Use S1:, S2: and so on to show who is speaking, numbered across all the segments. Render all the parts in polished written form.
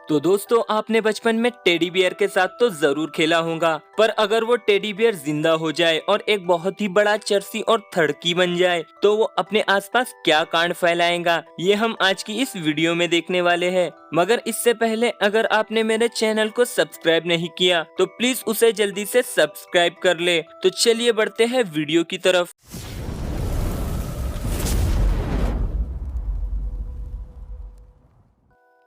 S1: तो दोस्तों, आपने बचपन में टेडी बियर के साथ तो जरूर खेला होगा, पर अगर वो टेडी बियर जिंदा हो जाए और एक बहुत ही बड़ा चरसी और थड़की बन जाए तो वो अपने आसपास क्या कांड फैलाएगा, ये हम आज की इस वीडियो में देखने वाले हैं। मगर इससे पहले अगर आपने मेरे चैनल को सब्सक्राइब नहीं किया तो प्लीज उसे जल्दी से सब्सक्राइब कर ले। तो चलिए बढ़ते हैं वीडियो की तरफ।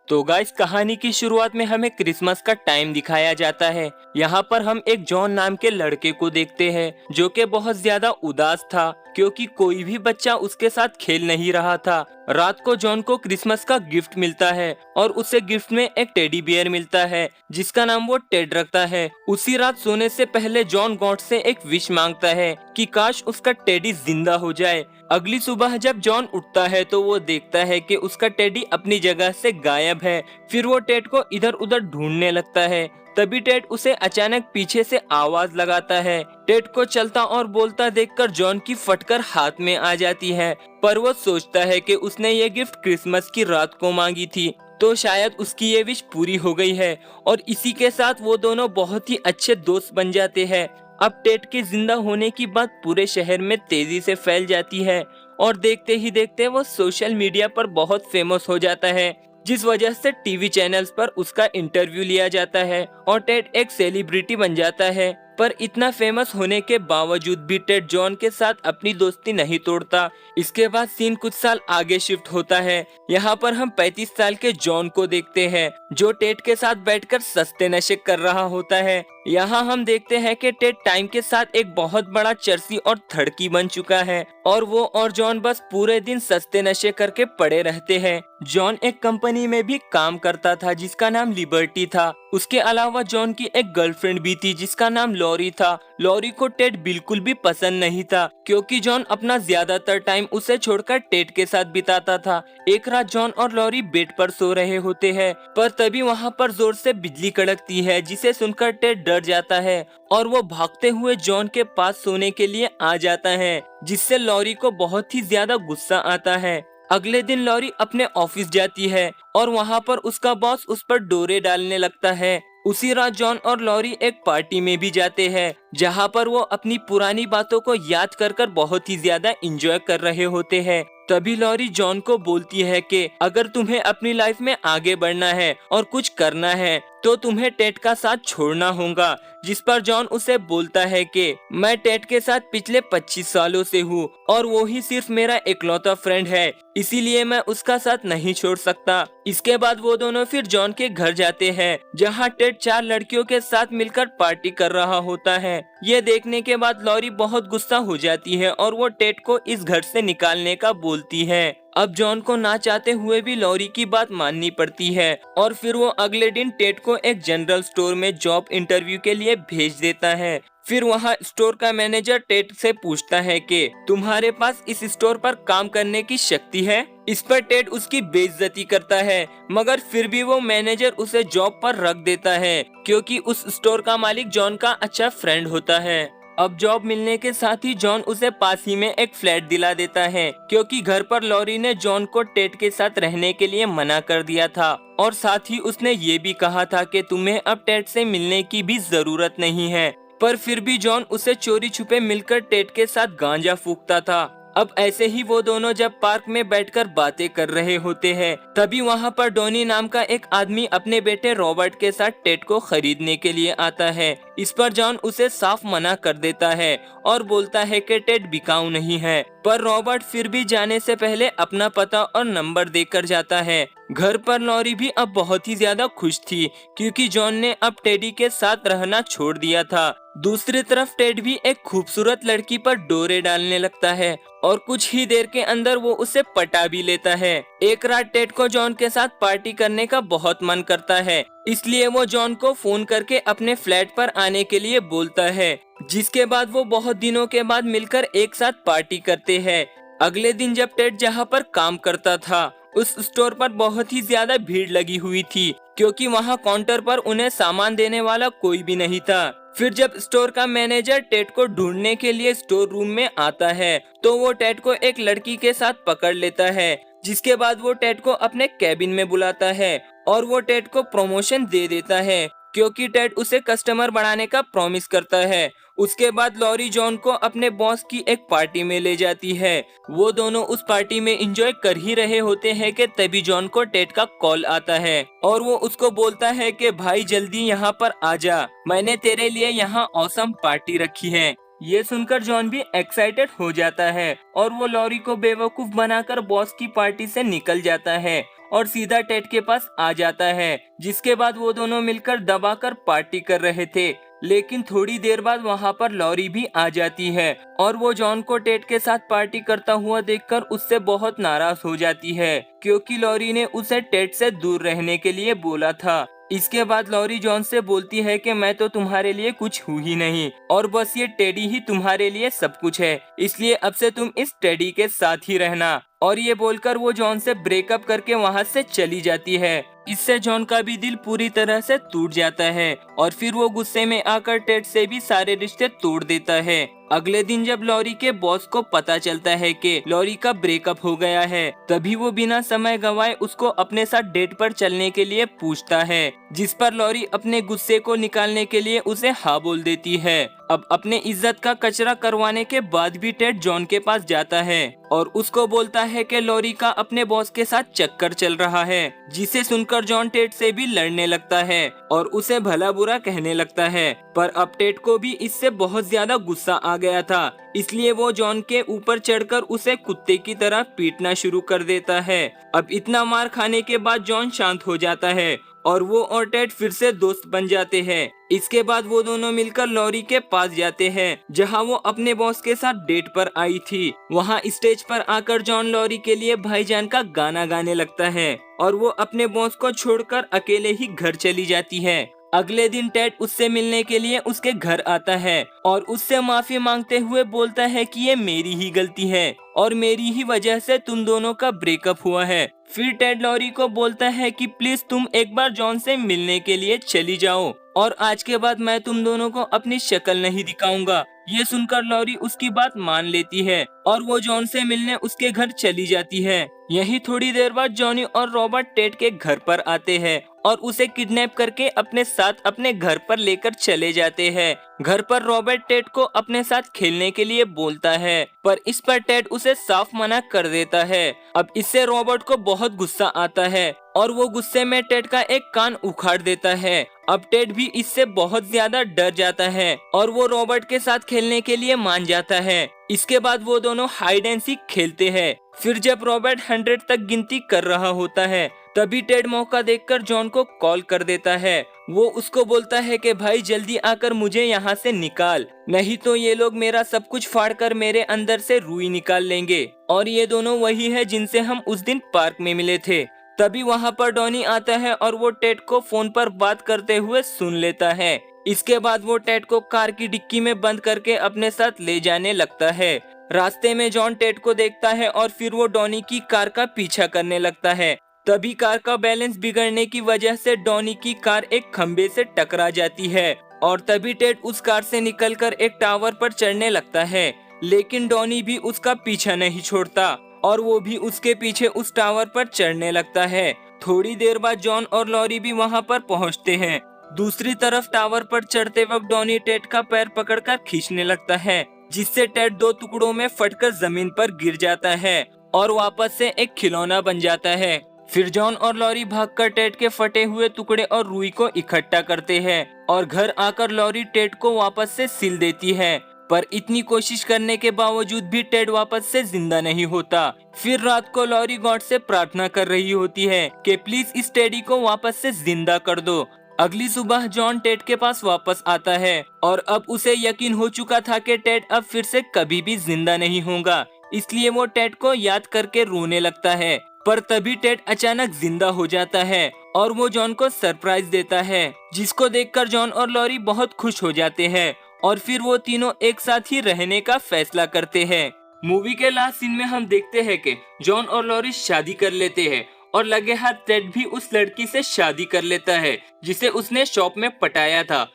S1: तो गाइस, कहानी की शुरुआत में हमें क्रिसमस का टाइम दिखाया जाता है। यहाँ पर हम एक जॉन नाम के लड़के को देखते हैं जो कि बहुत ज्यादा उदास था क्योंकि कोई भी बच्चा उसके साथ खेल नहीं रहा था। रात को जॉन को क्रिसमस का गिफ्ट मिलता है और उसे गिफ्ट में एक टेडी बियर मिलता है जिसका नाम वो टेड रखता है। उसी रात सोने से पहले जॉन गॉड से एक विश मांगता है कि काश उसका टेडी जिंदा हो जाए। अगली सुबह जब जॉन उठता है तो वो देखता है कि उसका टेडी अपनी जगह से गायब है। फिर वो टेड को इधर उधर ढूंढने लगता है। तभी टेड उसे अचानक पीछे से आवाज लगाता है। टेड को चलता और बोलता देखकर जॉन की फटकर हाथ में आ जाती है, पर वो सोचता है कि उसने ये गिफ्ट क्रिसमस की रात को मांगी थी तो शायद उसकी ये विश पूरी हो गई है। और इसी के साथ वो दोनों बहुत ही अच्छे दोस्त बन जाते हैं। अब टेड के जिंदा होने की बात पूरे शहर में तेजी से फैल जाती है और देखते ही देखते वो सोशल मीडिया पर बहुत फेमस हो जाता है, जिस वजह से टीवी चैनल्स पर उसका इंटरव्यू लिया जाता है और टेड एक सेलिब्रिटी बन जाता है। पर इतना फेमस होने के बावजूद भी टेड जॉन के साथ अपनी दोस्ती नहीं तोड़ता। इसके बाद सीन कुछ साल आगे शिफ्ट होता है। यहाँ पर हम 35 साल के जॉन को देखते हैं जो टेड के साथ बैठकर सस्ते नशे कर रहा होता है। यहाँ हम देखते हैं कि टेड टाइम के साथ एक बहुत बड़ा चरसी और थड़की बन चुका है और वो और जॉन बस पूरे दिन सस्ते नशे करके पड़े रहते हैं। जॉन एक कंपनी में भी काम करता था जिसका नाम लिबर्टी था। उसके अलावा जॉन की एक गर्लफ्रेंड भी थी जिसका नाम लॉरी था। लॉरी को टेड बिल्कुल भी पसंद नहीं था क्योंकि जॉन अपना ज्यादातर टाइम उसे छोड़कर टेड के साथ बिताता था। एक रात जॉन और लॉरी बेड पर सो रहे होते हैं, पर तभी वहाँ पर जोर से बिजली कड़कती है जिसे सुनकर टेड डर जाता है और वो भागते हुए जॉन के पास सोने के लिए आ जाता है, जिससे लॉरी को बहुत ही ज्यादा गुस्सा आता है। अगले दिन लॉरी अपने ऑफिस जाती है और वहाँ पर उसका बॉस उस पर डोरे डालने लगता है। उसी रात जॉन और लॉरी एक पार्टी में भी जाते हैं जहाँ पर वो अपनी पुरानी बातों को याद कर बहुत ही ज्यादा एंजॉय कर रहे होते हैं। तभी लॉरी जॉन को बोलती है कि अगर तुम्हें अपनी लाइफ में आगे बढ़ना है और कुछ करना है तो तुम्हें टेड का साथ छोड़ना होगा। जिस पर जॉन उसे बोलता है कि मैं टेड के साथ पिछले 25 सालों से हूँ और वो ही सिर्फ मेरा इकलौता फ्रेंड है, इसीलिए मैं उसका साथ नहीं छोड़ सकता। इसके बाद वो दोनों फिर जॉन के घर जाते हैं जहाँ टेड 4 लड़कियों के साथ मिलकर पार्टी कर रहा होता है। ये देखने के बाद लॉरी बहुत गुस्सा हो जाती है और वो टेड को इस घर से निकालने का बोलती है। अब जॉन को ना चाहते हुए भी लॉरी की बात माननी पड़ती है और फिर वो अगले दिन टेड को एक जनरल स्टोर में जॉब इंटरव्यू के लिए भेज देता है। फिर वहाँ स्टोर का मैनेजर टेड से पूछता है कि तुम्हारे पास इस स्टोर पर काम करने की शक्ति है। इस पर टेड उसकी बेइज्जती करता है, मगर फिर भी वो मैनेजर उसे जॉब पर रख देता है क्योंकि उस स्टोर का मालिक जॉन का अच्छा फ्रेंड होता है। अब जॉब मिलने के साथ ही जॉन उसे पास ही में एक फ्लैट दिला देता है क्योंकि घर पर लॉरी ने जॉन को टेड के साथ रहने के लिए मना कर दिया था और साथ ही उसने ये भी कहा था कि तुम्हें अब टेड से मिलने की भी जरूरत नहीं है। पर फिर भी जॉन उसे चोरी छुपे मिलकर टेड के साथ गांजा फूकता था। अब ऐसे ही वो दोनों जब पार्क में बैठकर बातें कर रहे होते हैं तभी वहाँ पर डोनी नाम का एक आदमी अपने बेटे रॉबर्ट के साथ टेड को खरीदने के लिए आता है। इस पर जॉन उसे साफ मना कर देता है और बोलता है कि टेड बिकाऊ नहीं है, पर रॉबर्ट फिर भी जाने से पहले अपना पता और नंबर देकर जाता है। घर पर लॉरी भी अब बहुत ही ज्यादा खुश थी क्योंकि जॉन ने अब टेडी के साथ रहना छोड़ दिया था। दूसरी तरफ टेड भी एक खूबसूरत लड़की पर डोरे डालने लगता है और कुछ ही देर के अंदर वो उसे पटा भी लेता है। एक रात टेड को जॉन के साथ पार्टी करने का बहुत मन करता है, इसलिए वो जॉन को फोन करके अपने फ्लैट पर आने के लिए बोलता है, जिसके बाद वो बहुत दिनों के बाद मिलकर एक साथ पार्टी करते हैं। अगले दिन जब टेड जहाँ पर काम करता था उस स्टोर पर बहुत ही ज्यादा भीड़ लगी हुई थी क्योंकि वहाँ काउंटर पर उन्हें सामान देने वाला कोई भी नहीं था। फिर जब स्टोर का मैनेजर टेड को ढूंढने के लिए स्टोर रूम में आता है तो वो टेड को एक लड़की के साथ पकड़ लेता है जिसके बाद वो टेड को अपने कैबिन में बुलाता है और वो टेड को प्रमोशन दे देता है क्योंकि टेड उसे कस्टमर बढ़ाने का प्रॉमिस करता है। उसके बाद लॉरी जॉन को अपने बॉस की एक पार्टी में ले जाती है। वो दोनों उस पार्टी में एंजॉय कर ही रहे होते हैं कि तभी जॉन को टेड का कॉल आता है और वो उसको बोलता है कि भाई जल्दी यहाँ पर आ जा, मैंने तेरे लिए यहाँ औसम पार्टी रखी है। ये सुनकर जॉन भी एक्साइटेड हो जाता है और वो लॉरी को बेवकूफ बनाकर बॉस की पार्टी से निकल जाता है और सीधा टेड के पास आ जाता है। जिसके बाद वो दोनों मिलकर दबाकर पार्टी कर रहे थे, लेकिन थोड़ी देर बाद वहाँ पर लॉरी भी आ जाती है और वो जॉन को टेड के साथ पार्टी करता हुआ देखकर उससे बहुत नाराज हो जाती है क्योंकि लॉरी ने उसे टेड से दूर रहने के लिए बोला था। इसके बाद लॉरी जॉन से बोलती है कि मैं तो तुम्हारे लिए कुछ हूँ ही नहीं और बस ये टेडी ही तुम्हारे लिए सब कुछ है, इसलिए अब से तुम इस टेडी के साथ ही रहना। और ये बोलकर वो जॉन से ब्रेकअप करके वहाँ से चली जाती है। इससे जॉन का भी दिल पूरी तरह से टूट जाता है और फिर वो गुस्से में आकर टेड से भी सारे रिश्ते तोड़ देता है। अगले दिन जब लॉरी के बॉस को पता चलता है कि लॉरी का ब्रेकअप हो गया है, तभी वो बिना समय गंवाए उसको अपने साथ डेट पर चलने के लिए पूछता है, जिस पर लॉरी अपने गुस्से को निकालने के लिए उसे हाँ बोल देती है। अब अपने इज्जत का कचरा करवाने के बाद भी टेड जॉन के पास जाता है और उसको बोलता है कि लॉरी का अपने बॉस के साथ चक्कर चल रहा है, जिसे सुनकर जॉन टेड से भी लड़ने लगता है और उसे भला बुरा कहने लगता है। पर अब टेड को भी इससे बहुत ज्यादा गुस्सा आ गया था, इसलिए वो जॉन के ऊपर चढ़कर उसे कुत्ते की तरह पीटना शुरू कर देता है। अब इतना मार खाने के बाद जॉन शांत हो जाता है और वो और टेड फिर से दोस्त बन जाते हैं। इसके बाद वो दोनों मिलकर लॉरी के पास जाते हैं जहां वो अपने बॉस के साथ डेट पर आई थी। वहां स्टेज पर आकर जॉन लॉरी के लिए भाईजान का गाना गाने लगता है और वो अपने बॉस को छोड़कर अकेले ही घर चली जाती है। अगले दिन टेड उससे मिलने के लिए उसके घर आता है और उससे माफी मांगते हुए बोलता है कि ये मेरी ही गलती है और मेरी ही वजह से तुम दोनों का ब्रेकअप हुआ है। फिर टेड लॉरी को बोलता है कि प्लीज तुम एक बार जॉन से मिलने के लिए चली जाओ और आज के बाद मैं तुम दोनों को अपनी शक्ल नहीं दिखाऊंगा। ये सुनकर लॉरी उसकी बात मान लेती है और वो जॉन से मिलने उसके घर चली जाती है। यही थोड़ी देर बाद जॉनी और रॉबर्ट टेड के घर पर आते हैं और उसे किडनैप करके अपने साथ अपने घर पर लेकर चले जाते हैं। घर पर रॉबर्ट टेड को अपने साथ खेलने के लिए बोलता है, पर इस पर टेड उसे साफ मना कर देता है। अब इससे रॉबर्ट को बहुत गुस्सा आता है और वो गुस्से में टेड का एक कान उखाड़ देता है। अब टेड भी इससे बहुत ज्यादा डर जाता है और वो रॉबर्ट के साथ खेलने के लिए मान जाता है। इसके बाद वो दोनों हाइड एंड सीक खेलते हैं। फिर जब रॉबर्ट 100 तक गिनती कर रहा होता है, तभी टेड मौका देखकर जॉन को कॉल कर देता है। वो उसको बोलता है कि भाई जल्दी आकर मुझे यहाँ से निकाल, नहीं तो ये लोग मेरा सब कुछ फाड़ कर मेरे अंदर से रुई निकाल लेंगे। और ये दोनों वही है जिनसे हम उस दिन पार्क में मिले थे। तभी वहाँ पर डॉनी आता है और वो टेड को फोन पर बात करते हुए सुन लेता है। इसके बाद वो टेड को कार की डिक्की में बंद करके अपने साथ ले जाने लगता है। रास्ते में जॉन टेड को देखता है और फिर वो डॉनी की कार का पीछा करने लगता है। तभी कार का बैलेंस बिगड़ने की वजह से डॉनी की कार एक खंबे से टकरा जाती है और तभी टेड उस कार से निकलकर एक टावर पर चढ़ने लगता है, लेकिन डॉनी भी उसका पीछा नहीं छोड़ता और वो भी उसके पीछे उस टावर पर चढ़ने लगता है। थोड़ी देर बाद जॉन और लॉरी भी वहाँ पर पहुँचते हैं। दूसरी तरफ टावर पर चढ़ते वक्त डॉनी टेड का पैर पकड़कर खींचने लगता है, जिससे टेड 2 टुकड़ों में फटकर जमीन पर गिर जाता है और वापस से एक खिलौना बन जाता है। फिर जॉन और लॉरी भागकर टेड के फटे हुए टुकड़े और रुई को इकट्ठा करते हैं और घर आकर लॉरी टेड को वापस से सिल देती है, पर इतनी कोशिश करने के बावजूद भी टेड वापस से जिंदा नहीं होता। फिर रात को लॉरी गॉड से प्रार्थना कर रही होती है कि प्लीज इस टेडी को वापस से जिंदा कर दो। अगली सुबह जॉन टेड के पास वापस आता है और अब उसे यकीन हो चुका था कि टेड अब फिर से कभी भी जिंदा नहीं होगा, इसलिए वो टेड को याद करके रोने लगता है। पर तभी टेड अचानक जिंदा हो जाता है और वो जॉन को सरप्राइज देता है, जिसको देखकर जॉन और लॉरी बहुत खुश हो जाते हैं और फिर वो तीनों एक साथ ही रहने का फैसला करते हैं। मूवी के लास्ट सीन में हम देखते हैं कि जॉन और लॉरी शादी कर लेते हैं और लगे हाथ टेड भी उस लड़की से शादी कर लेता है जिसे उसने शॉप में पटाया था।